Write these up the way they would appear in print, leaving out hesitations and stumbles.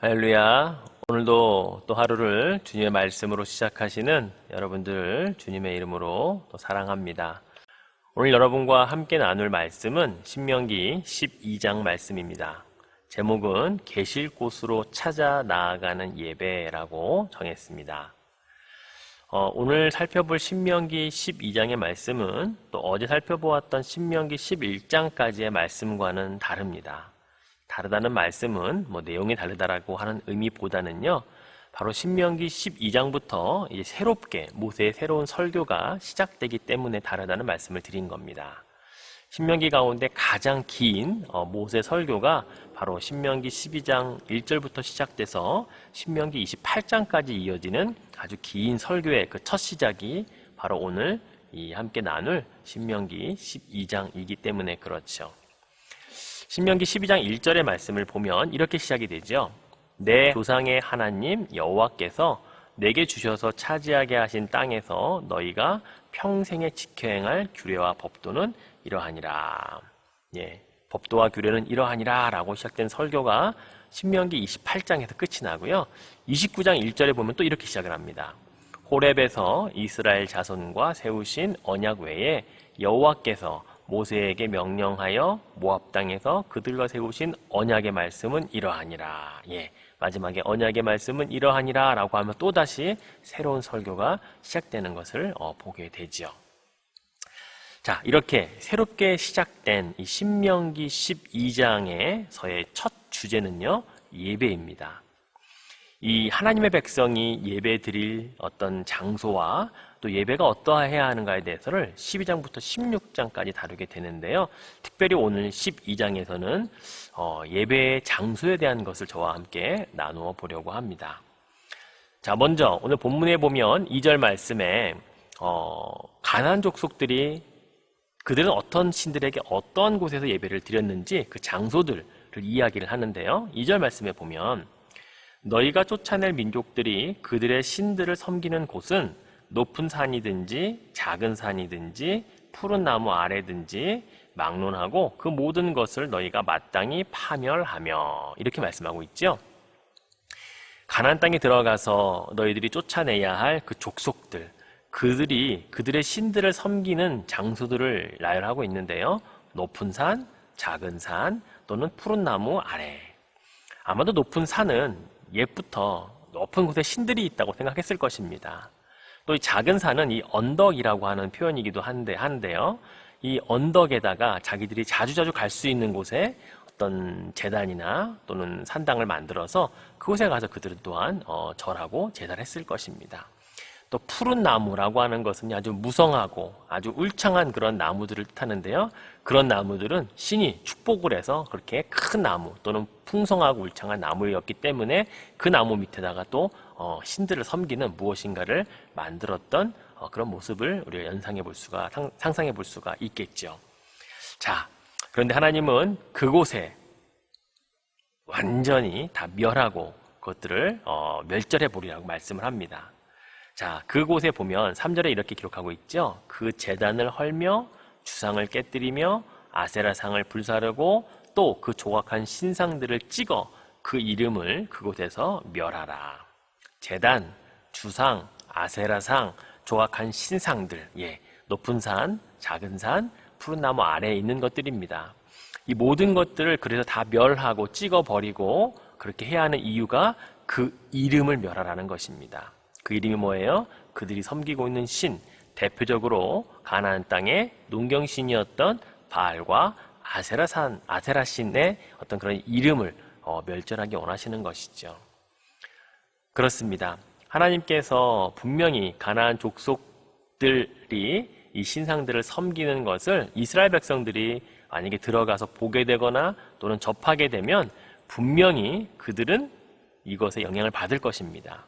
할렐루야. 오늘도 또 하루를 주님의 말씀으로 시작하시는 여러분들 주님의 이름으로 또 사랑합니다. 오늘 여러분과 함께 나눌 말씀은 신명기 12장 말씀입니다. 제목은 계실 곳으로 찾아 나아가는 예배라고 정했습니다. 오늘 살펴볼 신명기 12장의 말씀은 또 어제 살펴보았던 신명기 11장까지의 말씀과는 다릅니다. 다르다는 말씀은 내용이 다르다라고 하는 의미보다는요, 바로 신명기 12장부터 이제 새롭게 모세의 새로운 설교가 시작되기 때문에 다르다는 말씀을 드린 겁니다. 신명기 가운데 가장 긴 모세 설교가 바로 신명기 12장 1절부터 시작돼서 신명기 28장까지 이어지는 아주 긴 설교의 그 첫 시작이 바로 오늘 이 함께 나눌 신명기 12장이기 때문에 그렇죠. 신명기 12장 1절의 말씀을 보면 이렇게 시작이 되죠. 내 조상의 하나님 여호와께서 내게 주셔서 차지하게 하신 땅에서 너희가 평생에 지켜야 행할 규례와 법도는 이러하니라. 법도와 규례는 이러하니라 라고 시작된 설교가 신명기 28장에서 끝이 나고요. 29장 1절에 보면 또 이렇게 시작을 합니다. 호렙에서 이스라엘 자손과 세우신 언약 외에 여호와께서 모세에게 명령하여 모압 땅에서 그들과 세우신 언약의 말씀은 이러하니라. 마지막에 언약의 말씀은 이러하니라 라고 하면 또다시 새로운 설교가 시작되는 것을 보게 되죠. 자, 이렇게 새롭게 시작된 이 신명기 12장에서의 첫 주제는요, 예배입니다. 이 하나님의 백성이 예배 드릴 어떤 장소와 또 예배가 어떠해야 하는가에 대해서를 12장부터 16장까지 다루게 되는데요. 특별히 오늘 12장에서는 예배의 장소에 대한 것을 저와 함께 나누어 보려고 합니다. 자, 먼저 오늘 본문에 보면 2절 말씀에 가나안 족속들이 그들은 어떤 신들에게 어떤 곳에서 예배를 드렸는지 그 장소들을 이야기를 하는데요. 2절 말씀에 보면 너희가 쫓아낼 민족들이 그들의 신들을 섬기는 곳은 높은 산이든지 작은 산이든지 푸른 나무 아래든지 막론하고 그 모든 것을 너희가 마땅히 파멸하며 이렇게 말씀하고 있죠. 가나안 땅에 들어가서 너희들이 쫓아내야 할 그 족속들, 그들이 그들의 신들을 섬기는 장소들을 나열하고 있는데요. 높은 산, 작은 산 또는 푸른 나무 아래. 아마도 높은 산은 옛부터 높은 곳에 신들이 있다고 생각했을 것입니다. 또 이 작은 산은 이 언덕이라고 하는 표현이기도 한데요. 이 언덕에다가 자기들이 자주자주 갈 수 있는 곳에 어떤 제단이나 또는 산당을 만들어서 그곳에 가서 그들은 또한 절하고 제사를 했을 것입니다. 또 푸른 나무라고 하는 것은 아주 무성하고 아주 울창한 그런 나무들을 뜻하는데요. 그런 나무들은 신이 축복을 해서 그렇게 큰 나무 또는 풍성하고 울창한 나무였기 때문에 그 나무 밑에다가 또 신들을 섬기는 무엇인가를 만들었던 그런 모습을 우리가 상상해 볼 수가 있겠죠. 자, 그런데 하나님은 그곳에 완전히 다 멸하고 그것들을 멸절해 버리라고 말씀을 합니다. 자, 그곳에 보면 3절에 이렇게 기록하고 있죠. 그 제단을 헐며 주상을 깨뜨리며 아세라상을 불사르고 또 그 조각한 신상들을 찍어 그 이름을 그곳에서 멸하라. 제단, 주상, 아세라상, 조각한 신상들, 높은 산, 작은 산, 푸른 나무 아래에 있는 것들입니다. 이 모든 것들을 그래서 다 멸하고 찍어버리고 그렇게 해야 하는 이유가 그 이름을 멸하라는 것입니다. 그 이름이 뭐예요? 그들이 섬기고 있는 신, 대표적으로 가나안 땅의 농경신이었던 바알과 아세라 신의 어떤 그런 이름을 멸절하기 원하시는 것이죠. 그렇습니다. 하나님께서 분명히 가나안 족속들이 이 신상들을 섬기는 것을 이스라엘 백성들이 만약에 들어가서 보게 되거나 또는 접하게 되면 분명히 그들은 이것에 영향을 받을 것입니다.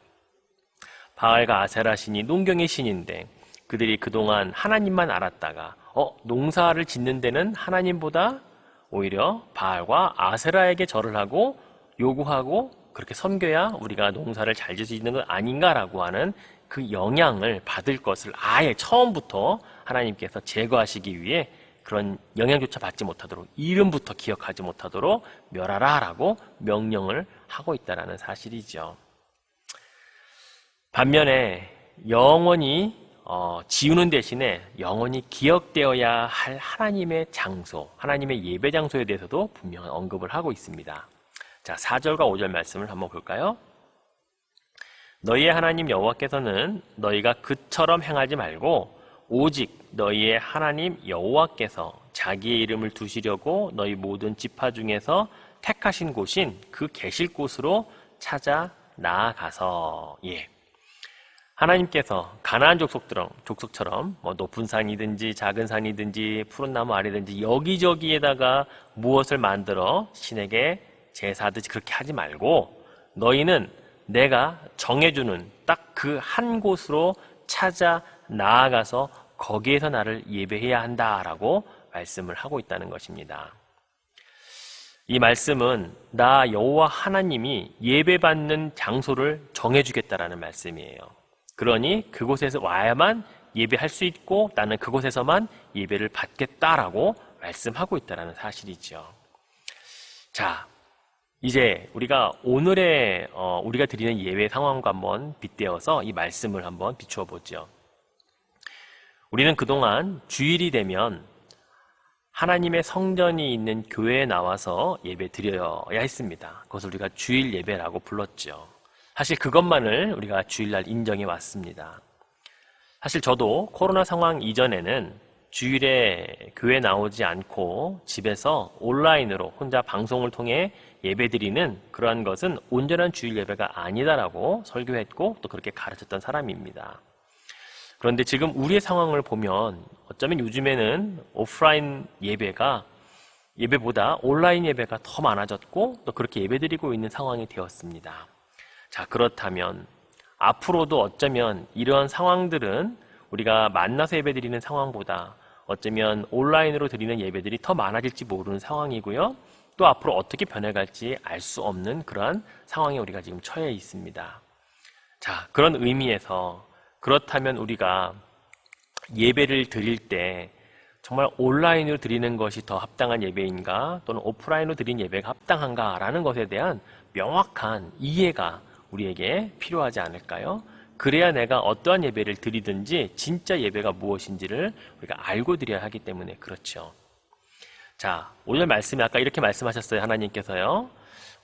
바알과 아세라 신이 농경의 신인데 그들이 그동안 하나님만 알았다가 농사를 짓는 데는 하나님보다 오히려 바알과 아세라에게 절을 하고 요구하고 그렇게 섬겨야 우리가 농사를 잘 지을 수 있는 것 아닌가라고 하는 그 영향을 받을 것을 아예 처음부터 하나님께서 제거하시기 위해 그런 영향조차 받지 못하도록 이름부터 기억하지 못하도록 멸하라 라고 명령을 하고 있다는 사실이죠. 반면에 영원히 지우는 대신에 영원히 기억되어야 할 하나님의 장소, 하나님의 예배 장소에 대해서도 분명한 언급을 하고 있습니다. 자, 4절과 5절 말씀을 한번 볼까요? 너희의 하나님 여호와께서는 너희가 그처럼 행하지 말고 오직 너희의 하나님 여호와께서 자기의 이름을 두시려고 너희 모든 지파 중에서 택하신 곳인 그 계실 곳으로 찾아 나아가서. 하나님께서 가나안 족속처럼 높은 산이든지 작은 산이든지 푸른 나무 아래든지 여기저기에다가 무엇을 만들어 신에게 제사하듯이 그렇게 하지 말고 너희는 내가 정해주는 딱 그 한 곳으로 찾아 나아가서 거기에서 나를 예배해야 한다라고 말씀을 하고 있다는 것입니다. 이 말씀은 나 여호와 하나님이 예배받는 장소를 정해주겠다라는 말씀이에요. 그러니 그곳에서 와야만 예배할 수 있고 나는 그곳에서만 예배를 받겠다라고 말씀하고 있다는 사실이죠. 자, 이제 우리가 오늘의 우리가 드리는 예배 상황과 한번 빗대어서 이 말씀을 한번 비추어 보죠. 우리는 그동안 주일이 되면 하나님의 성전이 있는 교회에 나와서 예배 드려야 했습니다. 그것을 우리가 주일 예배라고 불렀죠. 사실 그것만을 우리가 주일날 인정해 왔습니다. 사실 저도 코로나 상황 이전에는 주일에 교회 나오지 않고 집에서 온라인으로 혼자 방송을 통해 예배드리는 그러한 것은 온전한 주일 예배가 아니다라고 설교했고 또 그렇게 가르쳤던 사람입니다. 그런데 지금 우리의 상황을 보면 어쩌면 요즘에는 오프라인 예배보다 온라인 예배가 더 많아졌고 또 그렇게 예배드리고 있는 상황이 되었습니다. 자, 그렇다면 앞으로도 어쩌면 이러한 상황들은 우리가 만나서 예배드리는 상황보다 어쩌면 온라인으로 드리는 예배들이 더 많아질지 모르는 상황이고요. 또 앞으로 어떻게 변해갈지 알 수 없는 그러한 상황에 우리가 지금 처해 있습니다. 자, 그런 의미에서 그렇다면 우리가 예배를 드릴 때 정말 온라인으로 드리는 것이 더 합당한 예배인가 또는 오프라인으로 드린 예배가 합당한가라는 것에 대한 명확한 이해가 우리에게 필요하지 않을까요? 그래야 내가 어떠한 예배를 드리든지 진짜 예배가 무엇인지를 우리가 알고 드려야 하기 때문에 그렇죠. 자, 오늘 말씀에 아까 이렇게 말씀하셨어요. 하나님께서요.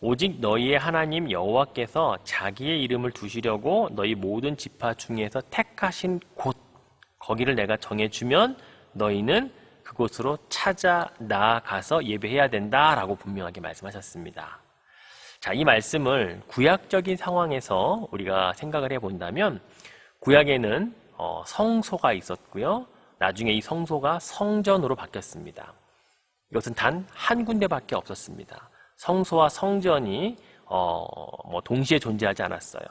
오직 너희의 하나님 여호와께서 자기의 이름을 두시려고 너희 모든 지파 중에서 택하신 곳, 거기를 내가 정해주면 너희는 그곳으로 찾아 나아가서 예배해야 된다라고 분명하게 말씀하셨습니다. 자, 이 말씀을 구약적인 상황에서 우리가 생각을 해본다면 구약에는 성소가 있었고요. 나중에 이 성소가 성전으로 바뀌었습니다. 이것은 단 한 군데밖에 없었습니다. 성소와 성전이 동시에 존재하지 않았어요.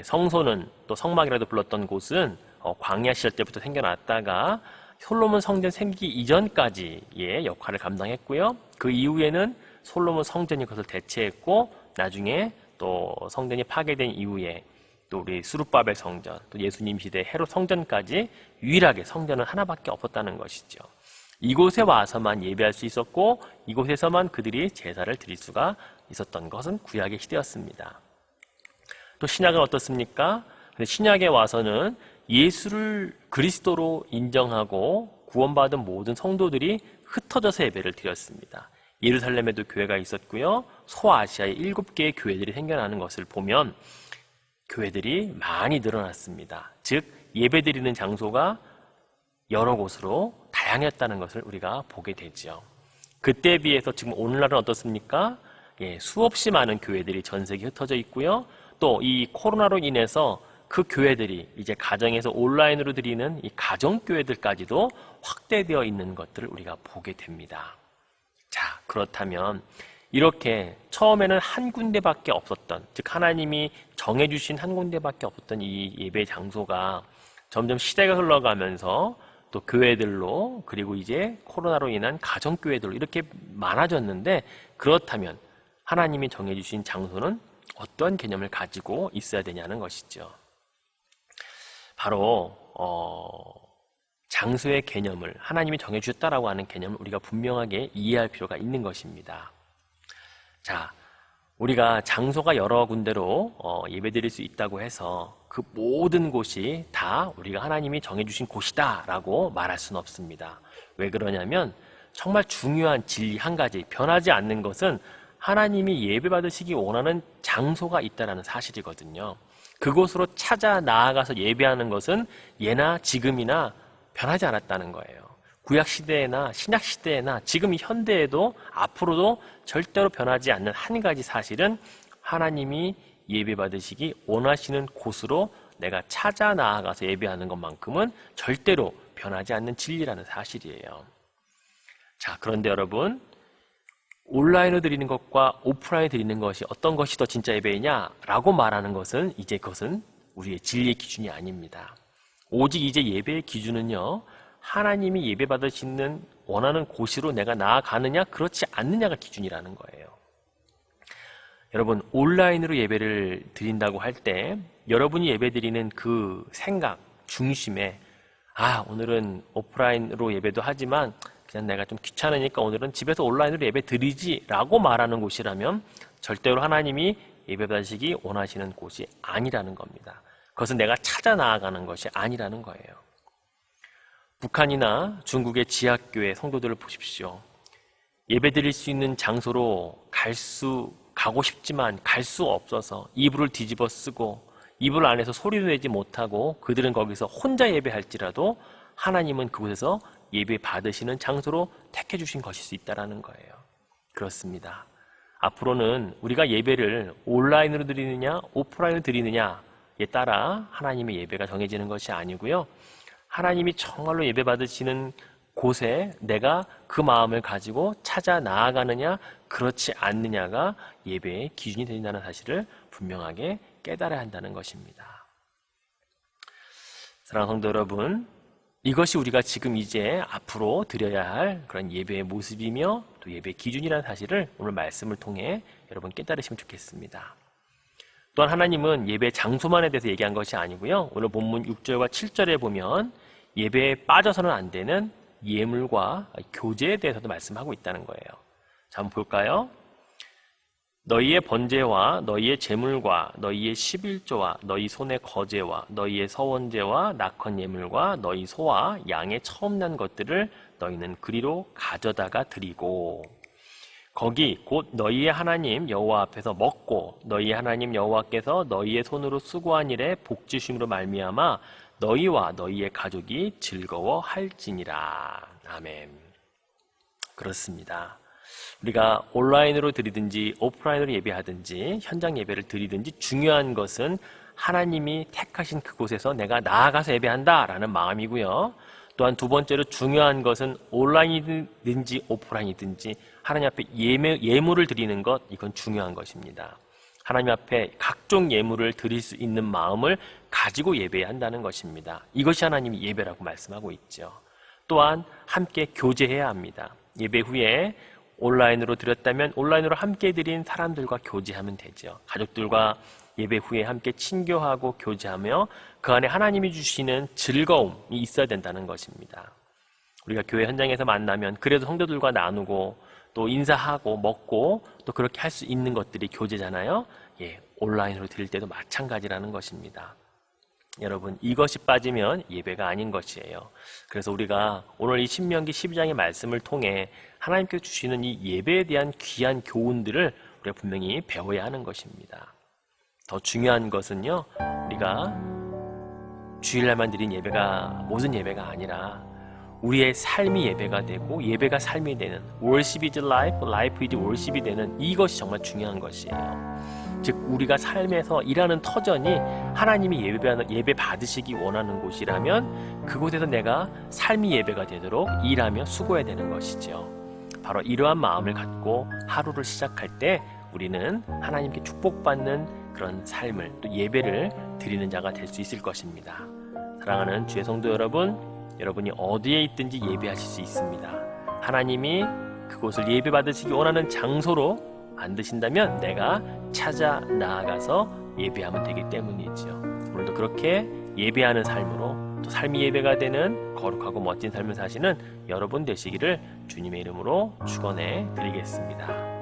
성소는 또 성막이라도 불렀던 곳은 광야 시절 때부터 생겨났다가 솔로몬 성전 생기기 이전까지의 역할을 감당했고요. 그 이후에는 솔로몬 성전이 그것을 대체했고 나중에 또 성전이 파괴된 이후에 또 우리 스룹바벨 성전, 또 예수님 시대 헤롯 성전까지 유일하게 성전은 하나밖에 없었다는 것이죠. 이곳에 와서만 예배할 수 있었고 이곳에서만 그들이 제사를 드릴 수가 있었던 것은 구약의 시대였습니다. 또 신약은 어떻습니까? 신약에 와서는 예수를 그리스도로 인정하고 구원받은 모든 성도들이 흩어져서 예배를 드렸습니다. 예루살렘에도 교회가 있었고요. 소아시아에 7개의 교회들이 생겨나는 것을 보면 교회들이 많이 늘어났습니다. 즉 예배드리는 장소가 여러 곳으로 다양했다는 것을 우리가 보게 되죠. 그때에 비해서 지금 오늘날은 어떻습니까? 수없이 많은 교회들이 전 세계에 흩어져 있고요. 또 이 코로나로 인해서 그 교회들이 이제 가정에서 온라인으로 드리는 이 가정교회들까지도 확대되어 있는 것들을 우리가 보게 됩니다. 자, 그렇다면 이렇게 처음에는 한 군데밖에 없었던, 즉 하나님이 정해주신 한 군데밖에 없었던 이 예배 장소가 점점 시대가 흘러가면서 또 교회들로 그리고 이제 코로나로 인한 가정교회들로 이렇게 많아졌는데 그렇다면 하나님이 정해주신 장소는 어떤 개념을 가지고 있어야 되냐는 것이죠. 바로 장소의 개념을 하나님이 정해주셨다라고 하는 개념을 우리가 분명하게 이해할 필요가 있는 것입니다. 자, 우리가 장소가 여러 군데로 예배드릴 수 있다고 해서 그 모든 곳이 다 우리가 하나님이 정해주신 곳이다 라고 말할 수는 없습니다. 왜 그러냐면 정말 중요한 진리 한 가지, 변하지 않는 것은 하나님이 예배받으시기 원하는 장소가 있다는 사실이거든요. 그곳으로 찾아 나아가서 예배하는 것은 예나 지금이나 변하지 않았다는 거예요. 구약시대에나 신약시대에나 지금 이 현대에도 앞으로도 절대로 변하지 않는 한 가지 사실은 하나님이 예배받으시기 원하시는 곳으로 내가 찾아 나아가서 예배하는 것만큼은 절대로 변하지 않는 진리라는 사실이에요. 자, 그런데 여러분, 온라인으로 드리는 것과 오프라인으로 드리는 것이 어떤 것이 더 진짜 예배이냐라고 말하는 것은 이제 그것은 우리의 진리의 기준이 아닙니다. 오직 이제 예배의 기준은요, 하나님이 예배받으시는 원하는 곳으로 내가 나아가느냐 그렇지 않느냐가 기준이라는 거예요. 여러분, 온라인으로 예배를 드린다고 할 때 여러분이 예배드리는 그 생각 중심에 오늘은 오프라인으로 예배도 하지만 그냥 내가 좀 귀찮으니까 오늘은 집에서 온라인으로 예배 드리지 라고 말하는 곳이라면 절대로 하나님이 예배받으시기 원하시는 곳이 아니라는 겁니다. 그것은 내가 찾아 나아가는 것이 아니라는 거예요. 북한이나 중국의 지하교회 성도들을 보십시오. 예배드릴 수 있는 장소로 가고 싶지만 갈 수 없어서 이불을 뒤집어 쓰고 이불 안에서 소리도 내지 못하고 그들은 거기서 혼자 예배할지라도 하나님은 그곳에서 예배 받으시는 장소로 택해 주신 것일 수 있다는 거예요. 그렇습니다. 앞으로는 우리가 예배를 온라인으로 드리느냐 오프라인으로 드리느냐에 따라 하나님의 예배가 정해지는 것이 아니고요. 하나님이 정말로 예배 받으시는 곳에 내가 그 마음을 가지고 찾아 나아가느냐 그렇지 않느냐가 예배의 기준이 된다는 사실을 분명하게 깨달아야 한다는 것입니다. 사랑하는 성도 여러분, 이것이 우리가 지금 이제 앞으로 드려야 할 그런 예배의 모습이며 또 예배의 기준이라는 사실을 오늘 말씀을 통해 여러분 깨달으시면 좋겠습니다. 또한 하나님은 예배 장소만에 대해서 얘기한 것이 아니고요. 오늘 본문 6절과 7절에 보면 예배에 빠져서는 안 되는 예물과 교제에 대해서도 말씀하고 있다는 거예요. 자, 한번 볼까요? 너희의 번제와 너희의 제물과 너희의 11조와 너희 손의 거제와 너희의 서원제와 낙헌 예물과 너희 소와 양의 처음 난 것들을 너희는 그리로 가져다가 드리고 거기 곧 너희의 하나님 여호와 앞에서 먹고 너희의 하나님 여호와께서 너희의 손으로 수고한 일에 복 주심으로 말미암아 너희와 너희의 가족이 즐거워할지니라. 아멘. 그렇습니다. 우리가 온라인으로 드리든지 오프라인으로 예배하든지 현장 예배를 드리든지 중요한 것은 하나님이 택하신 그곳에서 내가 나아가서 예배한다라는 마음이고요. 또한 두 번째로 중요한 것은 온라인이든지 오프라인이든지 하나님 앞에 예물을 드리는 것, 이건 중요한 것입니다. 하나님 앞에 각종 예물을 드릴 수 있는 마음을 가지고 예배해야 한다는 것입니다. 이것이 하나님이 예배라고 말씀하고 있죠. 또한 함께 교제해야 합니다. 예배 후에 온라인으로 드렸다면 온라인으로 함께 드린 사람들과 교제하면 되죠. 가족들과 예배 후에 함께 친교하고 교제하며 그 안에 하나님이 주시는 즐거움이 있어야 된다는 것입니다. 우리가 교회 현장에서 만나면 그래도 성도들과 나누고 또 인사하고 먹고 또 그렇게 할 수 있는 것들이 교제잖아요. 온라인으로 드릴 때도 마찬가지라는 것입니다. 여러분, 이것이 빠지면 예배가 아닌 것이에요. 그래서 우리가 오늘 이 신명기 12장의 말씀을 통해 하나님께서 주시는 이 예배에 대한 귀한 교훈들을 우리가 분명히 배워야 하는 것입니다. 더 중요한 것은요, 우리가 주일날만 드린 예배가 모든 예배가 아니라 우리의 삶이 예배가 되고 예배가 삶이 되는 worship is life, life is worship이 되는 이것이 정말 중요한 것이에요. 즉 우리가 삶에서 일하는 터전이 하나님이 예배 받으시기 원하는 곳이라면 그곳에서 내가 삶이 예배가 되도록 일하며 수고해야 되는 것이죠. 바로 이러한 마음을 갖고 하루를 시작할 때 우리는 하나님께 축복받는 그런 삶을 또 예배를 드리는 자가 될 수 있을 것입니다. 사랑하는 주의 성도 여러분, 여러분이 어디에 있든지 예배하실 수 있습니다. 하나님이 그곳을 예배 받으시기 원하는 장소로 만드신다면 내가 찾아 나아가서 예배하면 되기 때문이죠. 오늘도 그렇게 예배하는 삶으로 또 삶이 예배가 되는 거룩하고 멋진 삶을 사시는 여러분 되시기를 주님의 이름으로 축원해 드리겠습니다.